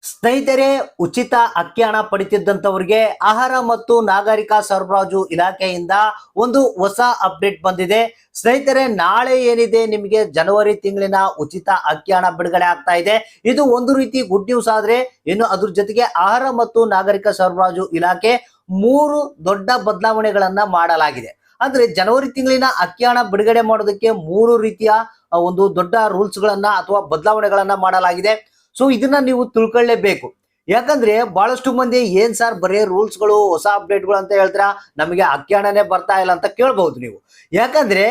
ಸ್ನೇಹಿತರೆ, ಉಚಿತ ಅಕ್ಕಿ ಹಣ ಪಡಿತಿದ್ದಂತವರಿಗೆ ಆಹಾರ ಮತ್ತು ನಾಗರಿಕ ಸರಬರಾಜು ಇಲಾಖೆಯಿಂದ ಒಂದು ಹೊಸ ಅಪ್ಡೇಟ್ ಬಂದಿದೆ. ಸ್ನೇಹಿತರೆ, ನಾಳೆ ಏನಿದೆ ನಿಮಗೆ ಜನವರಿ ತಿಂಗಳಿನ ಉಚಿತ ಅಕ್ಕಿ ಹಣ ಬಿಡುಗಡೆ ಆಗ್ತಾ ಇದೆ. ಇದು ಒಂದು ರೀತಿ ಗುಡ್ ನ್ಯೂಸ್. ಆದ್ರೆ ಇನ್ನು ಅದ್ರ ಜೊತೆಗೆ ಆಹಾರ ಮತ್ತು ನಾಗರಿಕ ಸರಬರಾಜು ಇಲಾಖೆ 3 ದೊಡ್ಡ ಬದಲಾವಣೆಗಳನ್ನ ಮಾಡಲಾಗಿದೆ. ಅಂದ್ರೆ ಜನವರಿ ತಿಂಗಳಿನ ಅಕ್ಕಿ ಹಣ ಬಿಡುಗಡೆ ಮಾಡೋದಕ್ಕೆ 3 ರೀತಿಯ ಒಂದು ದೊಡ್ಡ ರೂಲ್ಸ್ ಗಳನ್ನ ಅಥವಾ ಬದಲಾವಣೆಗಳನ್ನ ಮಾಡಲಾಗಿದೆ. ಸೊ ಇದನ್ನ ನೀವು ತಿಳ್ಕೊಳ್ಳೇಬೇಕು. ಯಾಕಂದ್ರೆ ಬಹಳಷ್ಟು ಮಂದಿ ಏನ್ ಸರ್ ಬರೇ ರೂಲ್ಸ್ ಗಳು ಹೊಸ ಅಪ್ಡೇಟ್ ಗಳು ಅಂತ ಹೇಳ್ತೀರಾ, ನಮಗೆ ಅಕ್ಕಿ ಹಣನೇ ಬರ್ತಾ ಇಲ್ಲ ಅಂತ ಕೇಳಬಹುದು ನೀವು. ಯಾಕಂದ್ರೆ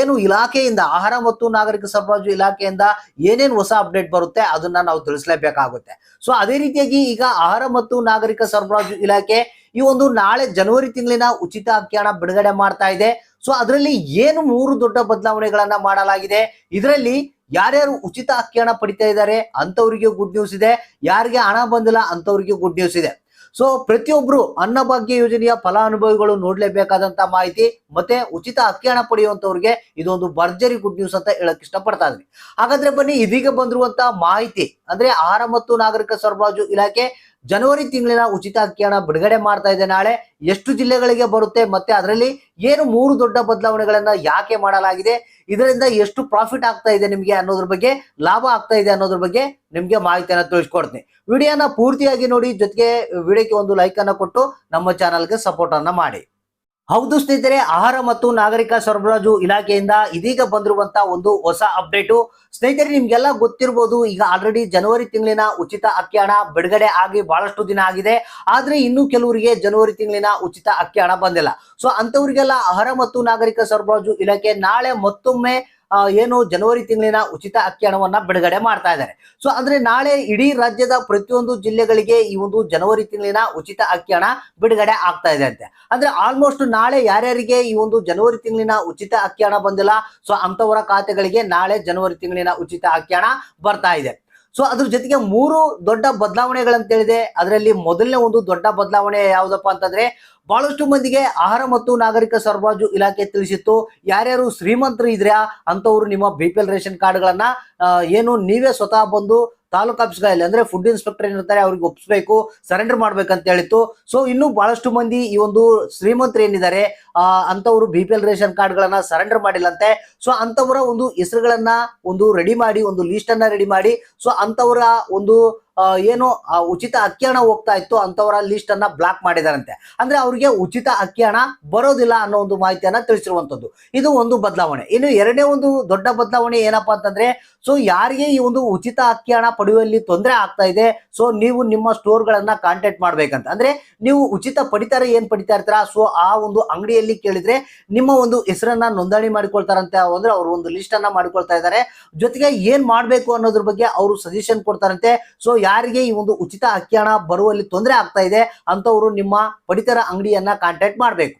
ಏನು ಇಲಾಖೆಯಿಂದ ಆಹಾರ ಮತ್ತು ನಾಗರಿಕ ಸರಬರಾಜು ಇಲಾಖೆಯಿಂದ ಏನೇನು ಹೊಸ ಅಪ್ಡೇಟ್ ಬರುತ್ತೆ ಅದನ್ನ ನಾವು ತಿಳಿಸಲೇಬೇಕಾಗುತ್ತೆ. ಸೊ ಅದೇ ರೀತಿಯಾಗಿ ಈಗ ಆಹಾರ ಮತ್ತು ನಾಗರಿಕ ಸರಬರಾಜು ಇಲಾಖೆ ಈ ಒಂದು ನಾಳೆ ಜನವರಿ ತಿಂಗಳಿನ ಉಚಿತ ಅಕ್ಕಿ ಹಣ ಬಿಡುಗಡೆ ಮಾಡ್ತಾ ಇದೆ. ಸೊ ಅದರಲ್ಲಿ ಏನು 3 ದೊಡ್ಡ ಬದಲಾವಣೆಗಳನ್ನ ಮಾಡಲಾಗಿದೆ. ಇದರಲ್ಲಿ ಯಾರ್ಯಾರು ಉಚಿತ ಅಕ್ಕಿ ಹಣ ಪಡಿತಾ ಇದ್ದಾರೆ ಅಂತವರಿಗೆ ಗುಡ್ ನ್ಯೂಸ್ ಇದೆ, ಯಾರಿಗೆ ಹಣ ಬಂದಿಲ್ಲ ಅಂತವರಿಗೆ ಗುಡ್ ನ್ಯೂಸ್ ಇದೆ. ಸೊ ಪ್ರತಿಯೊಬ್ರು ಅನ್ನಭಾಗ್ಯ ಯೋಜನೆಯ ಫಲಾನುಭವಿಗಳು ನೋಡ್ಲೇಬೇಕಾದಂತ ಮಾಹಿತಿ ಮತ್ತೆ ಉಚಿತ ಅಕ್ಕಿ ಹಣ ಪಡೆಯುವಂತವ್ರಿಗೆ ಇದೊಂದು ಭರ್ಜರಿ ಗುಡ್ ನ್ಯೂಸ್ ಅಂತ ಹೇಳಕ್ ಇಷ್ಟಪಡ್ತಾ ಇದ್ದೀನಿ. ಹಾಗಾದ್ರೆ ಬನ್ನಿ, ಇದೀಗ ಬಂದಿರುವಂತ ಮಾಹಿತಿ ಅಂದ್ರೆ ಆಹಾರ ಮತ್ತು ನಾಗರಿಕ ಸರಬರಾಜು ಇಲಾಖೆ ಜನವರಿ ತಿಂಗಳಿನ ಉಚಿತ ಅಕ್ಕಿ ಹಣ ಬಿಡುಗಡೆ ಮಾಡ್ತಾ ಇದೆ. ನಾಳೆ ಎಷ್ಟು ಜಿಲ್ಲೆಗಳಿಗೆ ಬರುತ್ತೆ ಮತ್ತೆ ಅದರಲ್ಲಿ ಏನು 3 ದೊಡ್ಡ ಬದಲಾವಣೆಗಳನ್ನ ಯಾಕೆ ಮಾಡಲಾಗಿದೆ, ಇದರಿಂದ ಎಷ್ಟು ಪ್ರಾಫಿಟ್ ಆಗ್ತಾ ಇದೆ ನಿಮ್ಗೆ ಅನ್ನೋದ್ರ ಬಗ್ಗೆ, ಲಾಭ ಆಗ್ತಾ ಇದೆ ಅನ್ನೋದ್ರ ಬಗ್ಗೆ ನಿಮ್ಗೆ ಮಾಹಿತಿಯನ್ನ ತಿಳಿಸ್ಕೊಡ್ತೀನಿ. ವಿಡಿಯೋನ ಪೂರ್ತಿಯಾಗಿ ನೋಡಿ, ಜೊತೆಗೆ ವಿಡಿಯೋಕ್ಕೆ ಒಂದು ಲೈಕ್ ಅನ್ನ ಕೊಟ್ಟು ನಮ್ಮ ಚಾನಲ್ಗೆ ಸಪೋರ್ಟ್ ಅನ್ನ ಮಾಡಿ. ಹೌದು ಸ್ನೇಹಿತರೆ, ಆಹಾರ ಮತ್ತು ನಾಗರಿಕ ಸರಬರಾಜು ಇಲಾಖೆಯಿಂದ ಇದೀಗ ಬಂದಿರುವಂತ ಒಂದು ಹೊಸ ಅಪ್ಡೇಟು. ಸ್ನೇಹಿತರೆ, ನಿಮ್ಗೆಲ್ಲ ಗೊತ್ತಿರಬಹುದು, ಈಗ ಆಲ್ರೆಡಿ ಜನವರಿ ತಿಂಗಳಿನ ಉಚಿತ ಅಕ್ಕಿ ಹಣ ಬಿಡುಗಡೆ ಆಗಿ ಬಹಳಷ್ಟು ದಿನ ಆಗಿದೆ. ಆದ್ರೆ ಇನ್ನು ಕೆಲವರಿಗೆ ಜನವರಿ ತಿಂಗಳಿನ ಉಚಿತ ಅಕ್ಕಿ ಹಣ ಬಂದಿಲ್ಲ. ಸೊ ಅಂತವರಿಗೆಲ್ಲ ಆಹಾರ ಮತ್ತು ನಾಗರಿಕ ಸರಬರಾಜು ಇಲಾಖೆ ನಾಳೆ ಮತ್ತೊಮ್ಮೆ ಏನು ಜನವರಿ ತಿಂಗಳಿನ ಉಚಿತ ಅಕ್ಕಿ ಹಣವನ್ನ ಬಿಡುಗಡೆ ಮಾಡ್ತಾ ಇದ್ದಾರೆ. ಸೊ ಅಂದ್ರೆ ನಾಳೆ ಇಡೀ ರಾಜ್ಯದ ಪ್ರತಿಯೊಂದು ಜಿಲ್ಲೆಗಳಿಗೆ ಈ ಒಂದು ಜನವರಿ ತಿಂಗಳಿನ ಉಚಿತ ಅಕ್ಕಿ ಹಣ ಬಿಡುಗಡೆ ಆಗ್ತಾ ಇದೆ ಅಂತೆ. ಅಂದ್ರೆ ಆಲ್ಮೋಸ್ಟ್ ನಾಳೆ ಯಾರ್ಯಾರಿಗೆ ಈ ಒಂದು ಜನವರಿ ತಿಂಗಳಿನ ಉಚಿತ ಅಕ್ಕಿ ಹಣ ಬಂದಿಲ್ಲ, ಸೊ ಅಂತವರ ಖಾತೆಗಳಿಗೆ ನಾಳೆ ಜನವರಿ ತಿಂಗಳಿನ ಉಚಿತ ಅಕ್ಕಿ ಹಣ ಬರ್ತಾ ಇದೆ. ಸೊ ಅದ್ರ ಜೊತೆಗೆ 3 ದೊಡ್ಡ ಬದಲಾವಣೆಗಳಂತ ಹೇಳಿದೆ. ಅದರಲ್ಲಿ ಮೊದಲನೇ ಒಂದು ದೊಡ್ಡ ಬದಲಾವಣೆ ಯಾವ್ದಪ್ಪ ಅಂತಂದ್ರೆ, ಬಹಳಷ್ಟು ಮಂದಿಗೆ ಆಹಾರ ಮತ್ತು ನಾಗರಿಕ ಸರಬರಾಜು ಇಲಾಖೆ ತಿಳಿಸಿತ್ತು, ಯಾರ್ಯಾರು ಶ್ರೀಮಂತರು ಇದ್ರ್ಯಾ ಅಂತವ್ರು ನಿಮ್ಮ BPL ರೇಷನ್ ಕಾರ್ಡ್ಗಳನ್ನ ಏನು ನೀವೇ ಸ್ವತಃ ಬಂದು ತಾಲೂಕು ಆಫೀಸ್ಗಳಲ್ಲಿ ಅಂದ್ರೆ ಫುಡ್ ಇನ್ಸ್ಪೆಕ್ಟರ್ ಏನಿರ್ತಾರೆ ಅವ್ರಿಗೆ ಒಪ್ಪಿಸ್ಬೇಕು, ಸರೆಂಡರ್ ಮಾಡ್ಬೇಕಂತ ಹೇಳಿತ್ತು. ಸೊ ಇನ್ನು ಬಹಳಷ್ಟು ಮಂದಿ ಈ ಒಂದು ಶ್ರೀಮಂತರು ಏನಿದ್ದಾರೆ ಅಂತವರು BPL ರೇಷನ್ ಕಾರ್ಡ್ಗಳನ್ನ ಸರೆಂಡರ್ ಮಾಡಿಲ್ಲಂತೆ. ಸೊ ಅಂತವರ ಒಂದು ಹೆಸರುಗಳನ್ನ ಒಂದು ರೆಡಿ ಮಾಡಿ, ಒಂದು ಲಿಸ್ಟ್ ಅನ್ನ ರೆಡಿ ಮಾಡಿ, ಸೊ ಅಂತವರ ಒಂದು ಏನು ಉಚಿತ ಅಕ್ಕಿ ಹಣ ಹೋಗ್ತಾ ಇತ್ತು ಅಂತವರ ಲಿಸ್ಟ್ ಅನ್ನ ಬ್ಲಾಕ್ ಮಾಡಿದಾರಂತೆ. ಅಂದ್ರೆ ಅವ್ರಿಗೆ ಉಚಿತ ಅಕ್ಕಿ ಹಣ ಬರೋದಿಲ್ಲ ಅನ್ನೋ ಒಂದು ಮಾಹಿತಿಯನ್ನ ತಿಳಿಸಿರುವಂತದ್ದು. ಇದು ಒಂದು ಬದಲಾವಣೆ. ಇನ್ನು ಎರಡನೇ ಒಂದು ದೊಡ್ಡ ಬದಲಾವಣೆ ಏನಪ್ಪಾ ಅಂತಂದ್ರೆ, ಸೊ ಯಾರಿಗೆ ಈ ಒಂದು ಉಚಿತ ಅಕ್ಕಿ ಹಣ ಪಡೆಯುವಲ್ಲಿ ತೊಂದರೆ ಆಗ್ತಾ ಇದೆ, ಸೊ ನೀವು ನಿಮ್ಮ ಸ್ಟೋರ್ ಗಳನ್ನ ಕಾಂಟ್ಯಾಕ್ಟ್ ಮಾಡ್ಬೇಕಂತ. ಅಂದ್ರೆ ನೀವು ಉಚಿತ ಪಡಿತಾರೆ ಏನ್ ಪಡಿತಾ ಇರ್ತಾರ, ಸೊ ಆ ಒಂದು ಅಂಗಡಿಯಲ್ಲಿ ಕೇಳಿದ್ರೆ ನಿಮ್ಮ ಒಂದು ಹೆಸರನ್ನ ನೋಂದಣಿ ಮಾಡಿಕೊಳ್ತಾರಂತೆ. ಅಂದ್ರೆ ಅವರು ಒಂದು ಲಿಸ್ಟ್ ಅನ್ನ ಮಾಡಿಕೊಳ್ತಾ ಇದ್ದಾರೆ, ಜೊತೆಗೆ ಏನ್ ಮಾಡ್ಬೇಕು ಅನ್ನೋದ್ರ ಬಗ್ಗೆ ಅವರು ಸಜೆಷನ್ ಕೊಡ್ತಾರಂತೆ. ಸೊ ಯಾರಿಗೆ ಈ ಒಂದು ಉಚಿತ ಅಕ್ಕಿ ಹಣ ಬರುವಲ್ಲಿ ತೊಂದರೆ ಆಗ್ತಾ ಇದೆ ಅಂತವರು ನಿಮ್ಮ ಪಡಿತರ ಅಂಗಡಿಯನ್ನ ಕಾಂಟ್ಯಾಕ್ಟ್ ಮಾಡ್ಬೇಕು.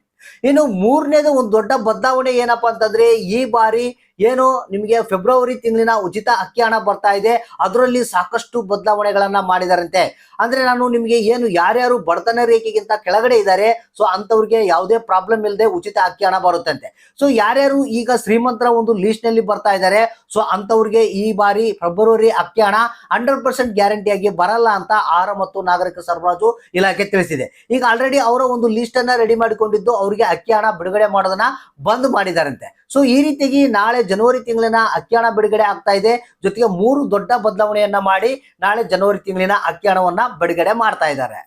ಇನ್ನು ಮೂರನೇದು ಒಂದು ದೊಡ್ಡ ಬದಲಾವಣೆ ಏನಪ್ಪಾ ಅಂತಂದ್ರೆ, ಈ ಬಾರಿ ಏನು ನಿಮಗೆ ಫೆಬ್ರವರಿ ತಿಂಗಳಿನ ಉಚಿತ ಅಕ್ಕಿ ಹಣ ಬರ್ತಾ ಇದೆ, ಅದರಲ್ಲಿ ಸಾಕಷ್ಟು ಬದಲಾವಣೆಗಳನ್ನ ಮಾಡಿದಾರಂತೆ. ಅಂದ್ರೆ ನಾನು ನಿಮಗೆ ಏನು ಯಾರ್ಯಾರು ಬಡತನ ರೇಖೆಗಿಂತ ಕೆಳಗಡೆ ಇದ್ದಾರೆ, ಸೊ ಅಂತವ್ರಿಗೆ ಯಾವುದೇ ಪ್ರಾಬ್ಲಮ್ ಇಲ್ಲದೆ ಉಚಿತ ಅಕ್ಕಿ ಹಣ ಬರುತ್ತಂತೆ. ಸೊ ಯಾರ್ಯಾರು ಈಗ ಶ್ರೀಮಂತರ ಒಂದು ಲಿಸ್ಟ್ ನಲ್ಲಿ ಬರ್ತಾ ಇದ್ದಾರೆ, ಸೊ ಅಂತವ್ರಿಗೆ ಈ ಬಾರಿ ಫೆಬ್ರವರಿ ಅಕ್ಕಿ ಹಣ 100% ಗ್ಯಾರಂಟಿಯಾಗಿ ಬರಲ್ಲ ಅಂತ ಆಹಾರ ಮತ್ತು ನಾಗರಿಕ ಸರಬರಾಜು ಇಲಾಖೆ ತಿಳಿಸಿದೆ. ಈಗ ಆಲ್ರೆಡಿ ಅವರ ಒಂದು ಲಿಸ್ಟ್ ಅನ್ನ ರೆಡಿ ಮಾಡಿಕೊಂಡಿದ್ದು ಅವರಿಗೆ ಅಕ್ಕಿ ಹಣ ಬಿಡುಗಡೆ ಮಾಡೋದನ್ನ ಬಂದ್ ಮಾಡಿದಾರಂತೆ. ಸೊ ಈ ರೀತಿಯಾಗಿ ನಾಳೆ ಜನವರಿ ತಿಂಗಳಿನ ಅಕ್ಕಿ ಹಣ ಬಿಡುಗಡೆ ಆಗ್ತಾ ಇದೆ. ಜೊತೆಗೆ 3 ದೊಡ್ಡ ಬದಲಾವಣೆಯನ್ನ ಮಾಡಿ ನಾಳೆ ಜನವರಿ ತಿಂಗಳಿನ ಅಕ್ಕಿ ಹಣವನ್ನ ಬಿಡುಗಡೆ ಮಾಡ್ತಾ ಇದ್ದಾರೆ.